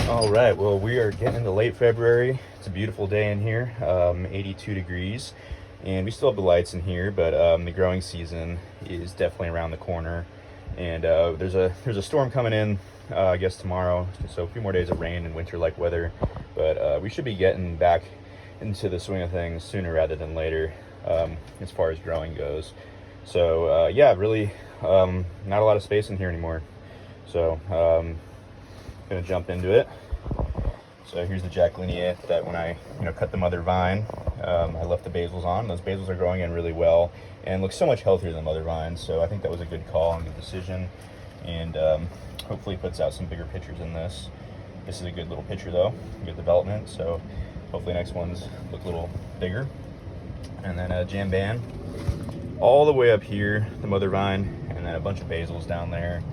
All right, well, we are getting into late February. It's a beautiful day in here, 82 degrees, and we still have the lights in here, but the growing season is definitely around the corner. And there's a storm coming in, I guess tomorrow, so a few more days of rain and winter-like weather, but we should be getting back into the swing of things sooner rather than later, as far as growing goes. So yeah, really not a lot of space in here anymore. So gonna jump into it. So here's the Jacquelinia that when I cut the mother vine, I left the basils on. Those basils are growing in really well and look so much healthier than mother vines. So I think that was a good call and good decision, and hopefully puts out some bigger pictures in this. This is a good little picture though, good development. So hopefully next ones look a little bigger. And then a jamban all the way up here, the mother vine, and then a bunch of basils down there.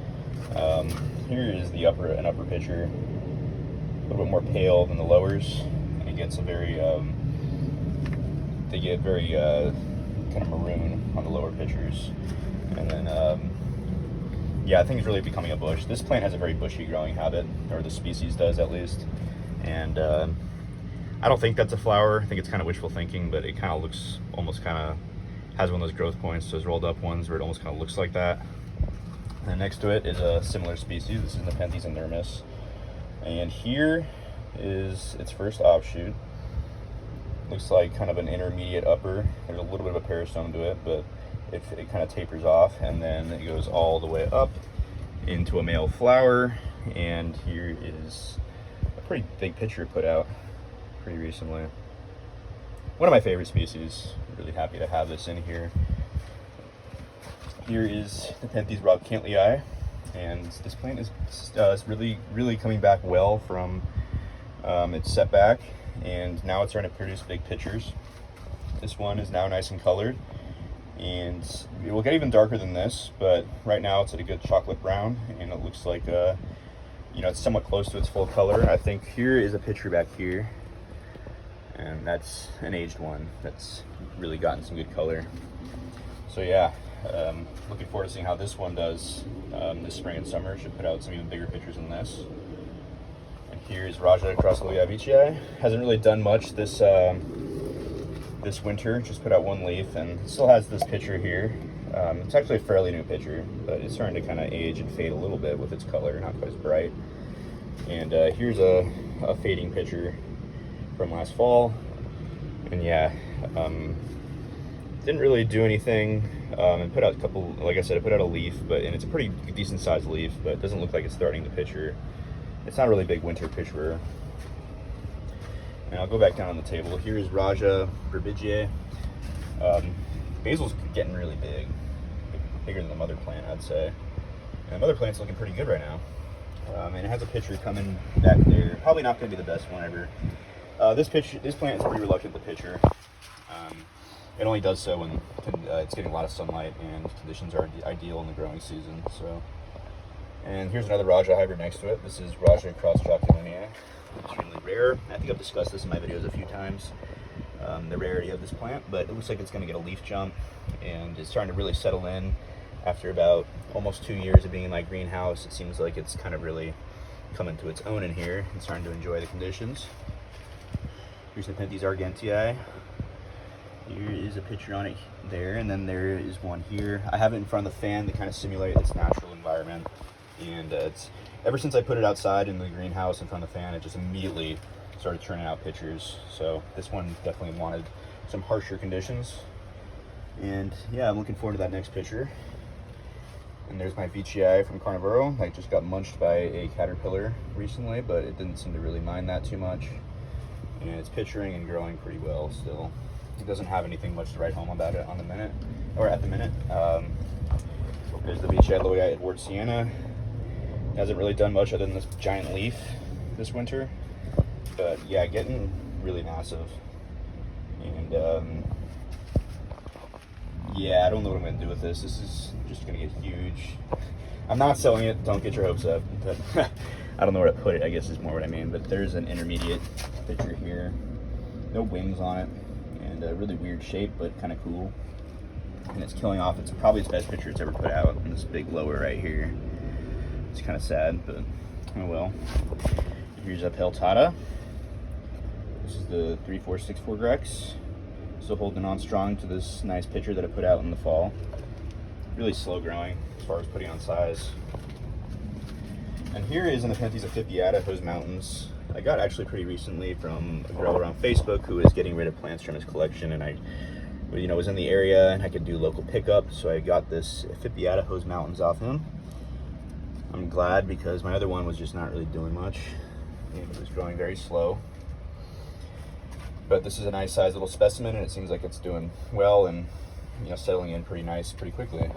Here is the an upper picture, a little bit more pale than the lowers, and it gets a very they get very kind of maroon on the lower pictures. And then yeah, I think it's really becoming a bush. This plant has a very bushy growing habit, or the species does at least. And I don't think that's a flower. I think it's kind of wishful thinking, but it kind of looks almost kind of has one of those growth points, those rolled up ones where it almost kind of looks like that. And next to it is a similar species. This is Nepenthes enormous. And here is its first offshoot. Looks like kind of an intermediate upper. There's a little bit of a peristome to it, but it kind of tapers off, and then it goes all the way up into a male flower. And here is a pretty big picture put out pretty recently. One of my favorite species. Really happy to have this in here. Here is Nepenthes Cantley, and this plant is really coming back well from its setback, and now it's starting to produce big pictures. This one is now nice and colored, and it will get even darker than this, but right now it's at a good chocolate brown, and it looks like it's somewhat close to its full color. I think here is a picture back here, and that's an aged one that's really gotten some good color. So yeah, looking forward to seeing how this one does this spring and summer. Should put out some even bigger pictures than this. And here's Raja Crossolia. Hasn't really done much this this winter. Just put out one leaf, and it still has this picture here. It's actually a fairly new picture, but it's starting to kind of age and fade a little bit with its color, not quite as bright. And here's a fading picture from last fall. And yeah, didn't really do anything, and put out a couple, like I said, I put out a leaf, and it's a pretty decent sized leaf, but it doesn't look like it's starting to picture. It's not a really big winter picture. And I'll go back down on the table. Here's Raja Burbigiae. Basil's getting really big, bigger than the mother plant, I'd say. And the mother plant's looking pretty good right now. And it has a picture coming back there. Probably not going to be the best one ever. This plant is pretty reluctant to picture. It only does so when it's getting a lot of sunlight and conditions are ideal in the growing season. So, and here's another Raja hybrid next to it. This is Raja cross Jacquelinia. It's really rare. I think I've discussed this in my videos a few times, the rarity of this plant, but it looks like it's going to get a leaf jump, and it's starting to really settle in after about almost 2 years of being in my greenhouse. It seems like it's kind of really coming to its own in here and starting to enjoy the conditions. Here's Nepenthes argentii. Here is a picture on it there, and then there is one here. I have it in front of the fan to kind of simulate its natural environment, and it's ever since I put it outside in the greenhouse in front of the fan, it just immediately started churning out pictures. So this one definitely wanted some harsher conditions, and yeah, I'm looking forward to that next picture. And there's my Veitchii from Carnivoro. I just got munched by a caterpillar recently, but it didn't seem to really mind that too much, and it's picturing and growing pretty well still. It doesn't have anything much to write home about it at the minute. There's the Veitchii Loei Edward Sienna. Hasn't really done much other than this giant leaf this winter, but yeah, getting really massive. And yeah, I don't know what I'm going to do with this. This is just going to get huge. I'm not selling it, don't get your hopes up, but I don't know where to put it, I guess is more what I mean. But there's an intermediate picture here. No wings on it, and a really weird shape, but kind of cool. And it's killing off. It's probably its best picture it's ever put out. And this big lower right here. It's kind of sad, but oh well. Here's a peltata. This is the 3464 Grex. Still holding on strong to this nice pitcher that I put out in the fall. Really slow growing as far as putting on size. And here is an Nepenthes Afipiata Hose Mountains. I got actually pretty recently from a grower on Facebook who was getting rid of plants from his collection, and I was in the area and I could do local pickup, so I got this Afipiata Hose Mountains off him. I'm glad because my other one was just not really doing much and it was growing very slow. But this is a nice sized little specimen and it seems like it's doing well and settling in pretty nice pretty quickly.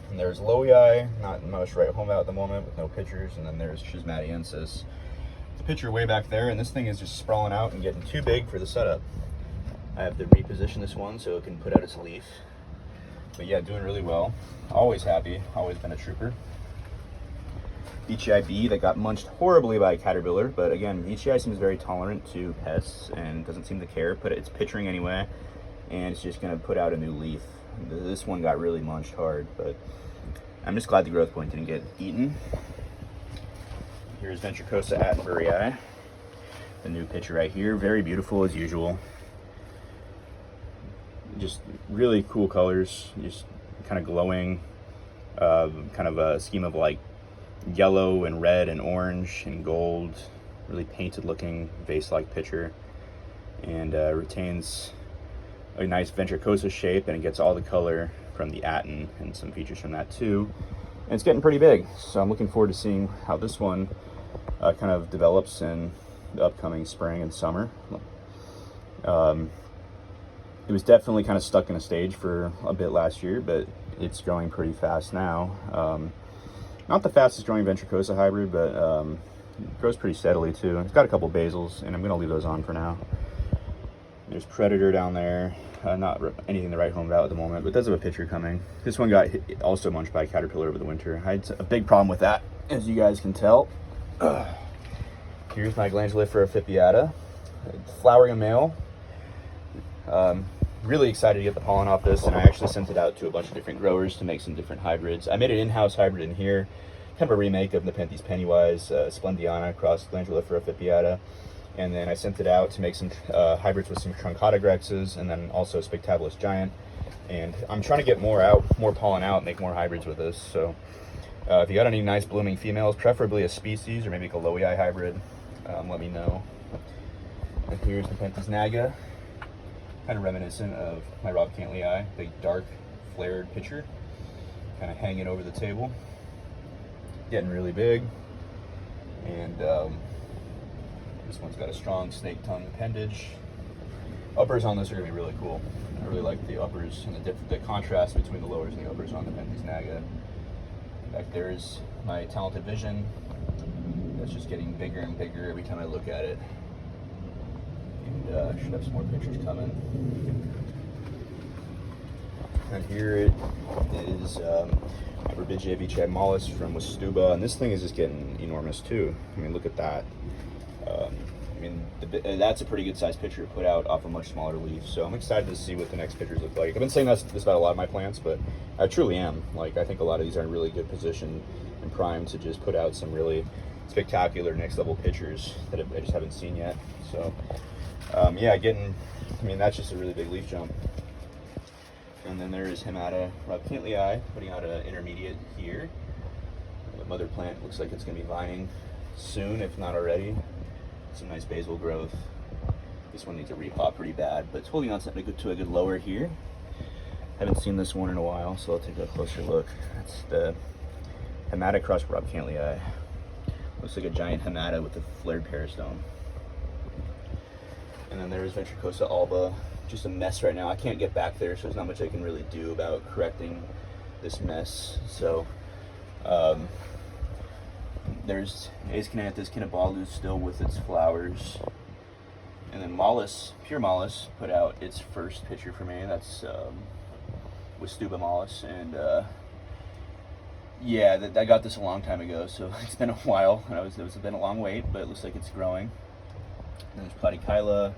And there's Lowii, not much right home out at the moment with no pictures, and then there's Schismatiensis. The picture way back there, and this thing is just sprawling out and getting too big for the setup. I have to reposition this one so it can put out its leaf. But yeah, doing really well. Always happy, always been a trooper. BGI-B that got munched horribly by a caterpillar, but again, BGI seems very tolerant to pests and doesn't seem to care, but it's pitchering anyway, and it's just gonna put out a new leaf. This one got really munched hard, but I'm just glad the growth point didn't get eaten. Here's Ventricosa Attenburyi, the new picture right here. Very beautiful as usual. Just really cool colors, just kind of glowing, kind of a scheme of like yellow and red and orange and gold, really painted looking vase-like pitcher, and retains a nice ventricosa shape, and it gets all the color from the Atten and some features from that too. And it's getting pretty big, so I'm looking forward to seeing how this one kind of develops in the upcoming spring and summer. It was definitely kind of stuck in a stage for a bit last year, but it's growing pretty fast now. Not the fastest growing ventricosa hybrid, but it grows pretty steadily too. It's got a couple basils, and I'm going to leave those on for now. There's Predator down there. Not anything to write home about at the moment, but does have a picture coming. This one got also munched by a caterpillar over the winter. I had a big problem with that, as you guys can tell. Here's my Glandulifera Afipiata, flowering a male. Really excited to get the pollen off this, and I actually sent it out to a bunch of different growers to make some different hybrids. I made an in-house hybrid in here, kind of a remake of Nepenthes Pennywise, Splendiana cross Glandulifera Afipiata. And then I sent it out to make some hybrids with some Truncata Grexes, and then also Spectabilis Giant. And I'm trying to get more pollen out, make more hybrids with this. So if you got any nice blooming females, preferably a species or maybe like a Lowii hybrid, let me know. And here's Nepenthes Naga, kind of reminiscent of my Rob Cantley, big dark flared pitcher, kind of hanging over the table, getting really big. And this one's got a strong snake tongue appendage. Uppers on this are gonna be really cool. I really like the uppers and the contrast between the lowers and the uppers on the Nepenthes Naga. Back there is my Talented Vision. That's just getting bigger and bigger every time I look at it. And should have some more pictures coming. And here it is Verbigia vici mollis from Westuba, and this thing is just getting enormous too. I mean, look at that. I mean, that's a pretty good sized picture to put out off a much smaller leaf. So I'm excited to see what the next pictures look like. I've been saying this about a lot of my plants, but I truly am. Like, I think a lot of these are in really good position and primed to just put out some really spectacular next level pictures that I just haven't seen yet. So yeah, that's just a really big leaf jump. And then there is Hemata Rob Cantley, putting out an intermediate here. The mother plant looks like it's going to be vining soon, if not already. Some nice basal growth. This one needs a repot pretty bad, but it's holding on to a good lower here. Haven't seen this one in a while, so I'll take a closer look. That's the Hemata cross Rob Cantley. Looks like a giant Hemata with a flared peristome. And then there's Ventricosa alba. Just a mess right now. I can't get back there, so there's not much I can really do about correcting this mess. So there's Aeschynathus cinnabalus still with its flowers. And then Mollis, Pure Mollis, put out its first picture for me. That's Westuba Mollis. And yeah, I got this a long time ago, so it's been a while. It's been a long wait, but it looks like it's growing. And there's Platykyla,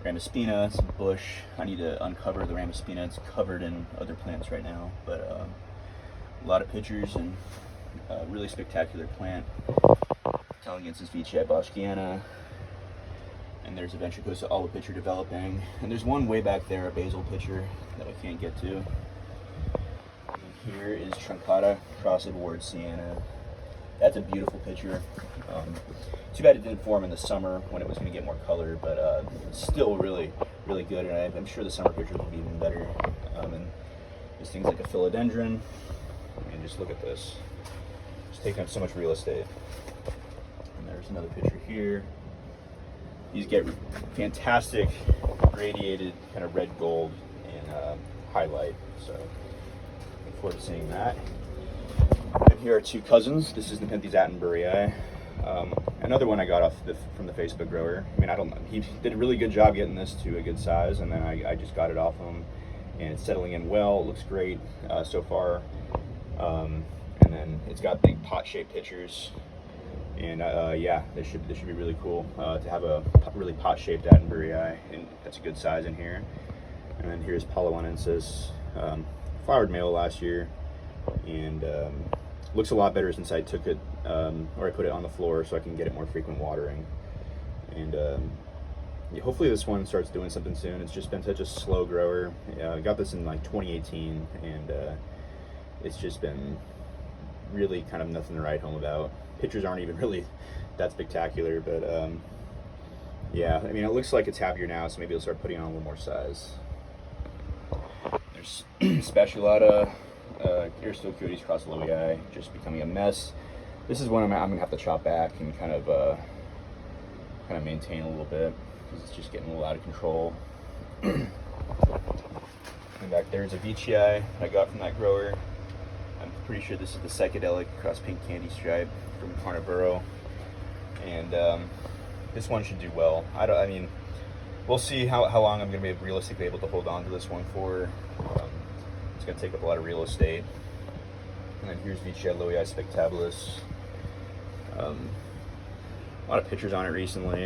Ramaspina, some bush. I need to uncover the Ramaspina. It's covered in other plants right now, but a lot of pictures and a really spectacular plant. Elegance is Vici Boschiana. And there's a Ventricosa olive pitcher developing. And there's one way back there, a basil pitcher, that I can't get to. And here is Truncata Crossed Ward Sienna. That's a beautiful pitcher. Too bad it didn't form in the summer when it was going to get more color, but it's still really, really good. And I'm sure the summer pitchers will be even better. And there's things like a philodendron. I mean, just look at this. It's taking up so much real estate. And there's another pitcher here. These get fantastic radiated kind of red gold and highlight, so look forward to seeing that. And here are two cousins. This is Nepenthes Attenburyi. Another one I got from the Facebook grower. I mean, I don't know. He did a really good job getting this to a good size, and then I just got it off him, and it's settling in well. It looks great so far. And then it's got big pot-shaped pitchers. And yeah, this should be really cool to have a really pot-shaped Attenburyi, and that's a good size in here. And then here's Palawanensis, flowered male last year, and looks a lot better since I took it, or I put it on the floor so I can get it more frequent watering. And yeah, hopefully this one starts doing something soon. It's just been such a slow grower. I got this in like 2018, and it's just been really kind of nothing to write home about. Pictures aren't even really that spectacular, but yeah, I mean, it looks like it's happier now, so maybe I'll start putting on a little more size. There's Spatulata, Aristocoetes Crossed Lowii, just becoming a mess. This is one I'm gonna have to chop back and kind of maintain a little bit, because it's just getting a little out of control. And back there's a Vici I got from that grower. I'm pretty sure this is the psychedelic cross pink candy stripe from Carnivoro, and this one should do well. I mean, we'll see how long I'm going to be realistically able to hold on to this one for. It's going to take up a lot of real estate. And then here's Vici Lowii Spectabilis. A lot of pictures on it recently.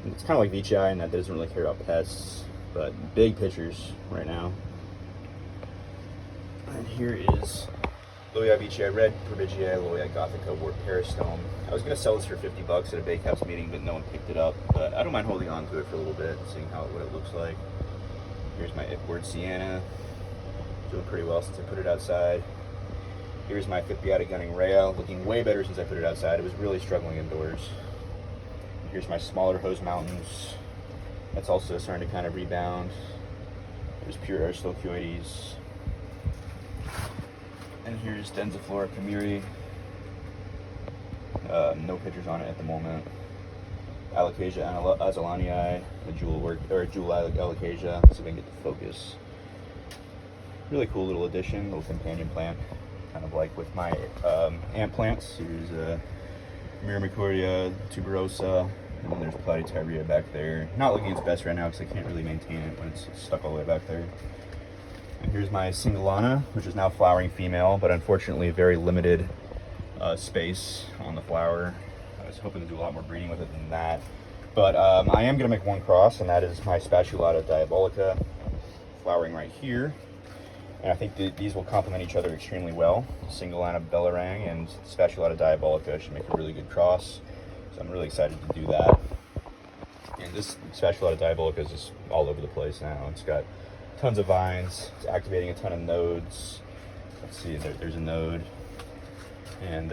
And it's kind of like Vici in that doesn't really care about pests, but big pictures right now. And here is Lowii Vici Red, Pervigia, Lowii Gothica, Ward Peristome. I was going to sell this for $50 at a bakehouse meeting, but no one picked it up. But I don't mind holding on to it for a little bit, seeing what it looks like. Here's my Ward Sienna, doing pretty well since I put it outside. Here's my Fipiata Gunning Rhea, looking way better since I put it outside. It was really struggling indoors. Here's my smaller Hose Mountains. That's also starting to kind of rebound. There's pure Aristocoetes. And here's Denziflora Camiri. No pictures on it at the moment. Alocasia azulanii, a jewel alocasia. Let's see if I can get the focus. Really cool little addition, little companion plant, kind of like with my ant plants. Here's Myrmicoria tuberosa, and then there's Platytyria back there. Not looking its best right now because I can't really maintain it when it's stuck all the way back there. And here's my Singulana, which is now flowering female, but unfortunately very limited space on the flower. I was hoping to do a lot more breeding with it than that. But I am going to make one cross, and that is my Spatulata diabolica, flowering right here. And I think these will complement each other extremely well. Singulana Bellarang and Spatulata diabolica should make a really good cross. So I'm really excited to do that. And this Spatulata diabolica is just all over the place now. It's got tons of vines. It's activating a ton of nodes. Let's see, there's a node. And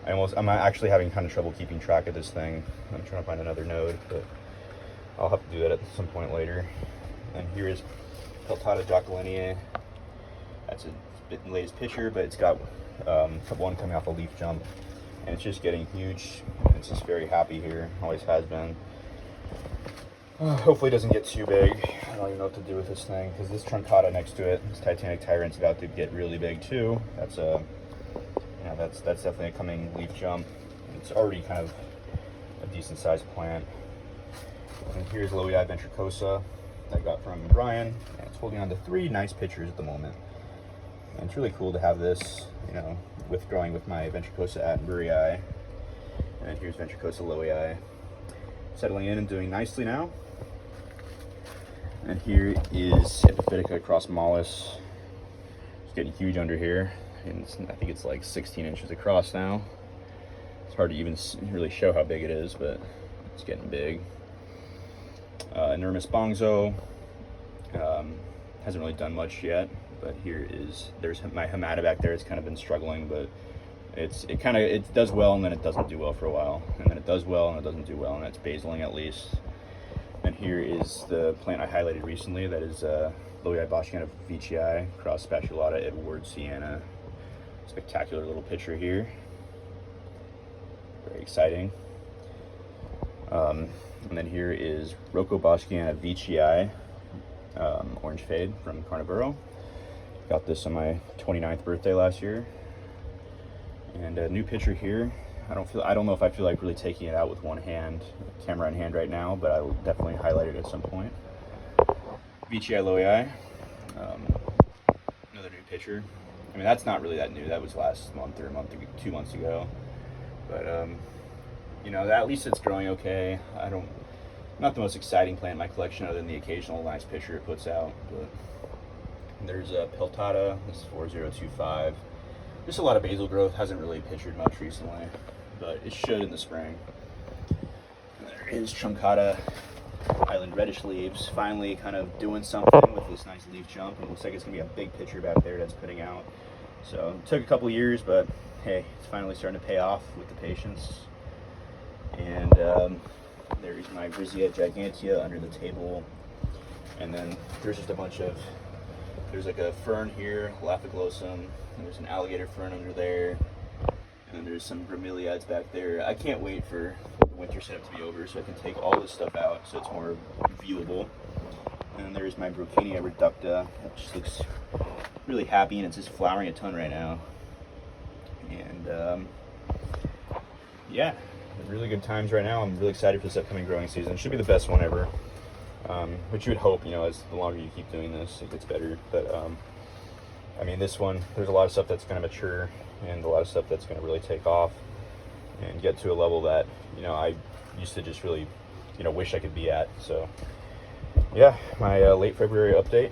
I'm actually having kind of trouble keeping track of this thing. I'm trying to find another node, but I'll have to do that at some point later. And here is Peltata Jacquelinia. That's a latest picture, but it's got one coming off a leaf jump, and it's just getting huge. It's just very happy here, always has been. Hopefully it doesn't get too big. I don't even know what to do with this thing, because this truncata next to it, this Titanic Tyrant's about to get really big too. That's that's definitely a coming leaf jump. It's already kind of a decent sized plant. And here's Lowii Ventricosa I got from Brian. And it's holding on to 3 nice pitchers at the moment. And it's really cool to have this, with growing with my Ventricosa Attenburyi. And then here's Ventricosa Lowii, settling in and doing nicely now. And here is Epiphytica Cross Mollis. It's getting huge under here. And I think it's like 16 inches across now. hard to even really show how big it is, but it's getting big. Enormous Bongzo, hasn't really done much yet, but there's my Hamada back there. It's kind of been struggling, but it does well, and then it doesn't do well for a while, and then it does well and it doesn't do well, and that's basiling at least. And here is the plant I highlighted recently. That is Loei Boschiana Veitchii, cross Spatulata Edward Sienna. Spectacular little picture here. Very exciting. And then here is Rocco Boschiana Veitchii, Orange Fade from Carnivoro. Got this on my 29th birthday last year. And a new picture here. I don't know if I feel like really taking it out with one hand, camera in hand right now, but I will definitely highlight it at some point. Veitchii Loei, another new picture. I mean, that's not really that new. That was last month or 2 months ago. But you know, at least it's growing okay. Not the most exciting plant in my collection, other than the occasional nice picture it puts out. But there's Peltata. This is 4025. Just a lot of basal growth. Hasn't really pictured much recently, but it should in the spring. And there is Truncata Island Reddish Leaves, finally kind of doing something with this nice leaf jump. It looks like it's gonna be a big picture back there that's putting out. So it took a couple years, but hey, it's finally starting to pay off with the patience. And there's my Grisea gigantea under the table. And then there's just there's like a fern here, Laphiglosum, and there's an alligator fern under there. And then there's some bromeliads back there. I can't wait for the winter setup to be over so I can take all this stuff out so it's more viewable. And then there's my Brocchania reducta, which looks really happy, and it's just flowering a ton right now. And yeah, really good times right now. I'm really excited for this upcoming growing season. It should be the best one ever, which you would hope, you know, as the longer you keep doing this, it gets better. But I mean, this one, there's a lot of stuff that's going to mature, and a lot of stuff that's going to really take off and get to a level that, you know, I used to just really, you know, wish I could be at. So yeah, my late February update.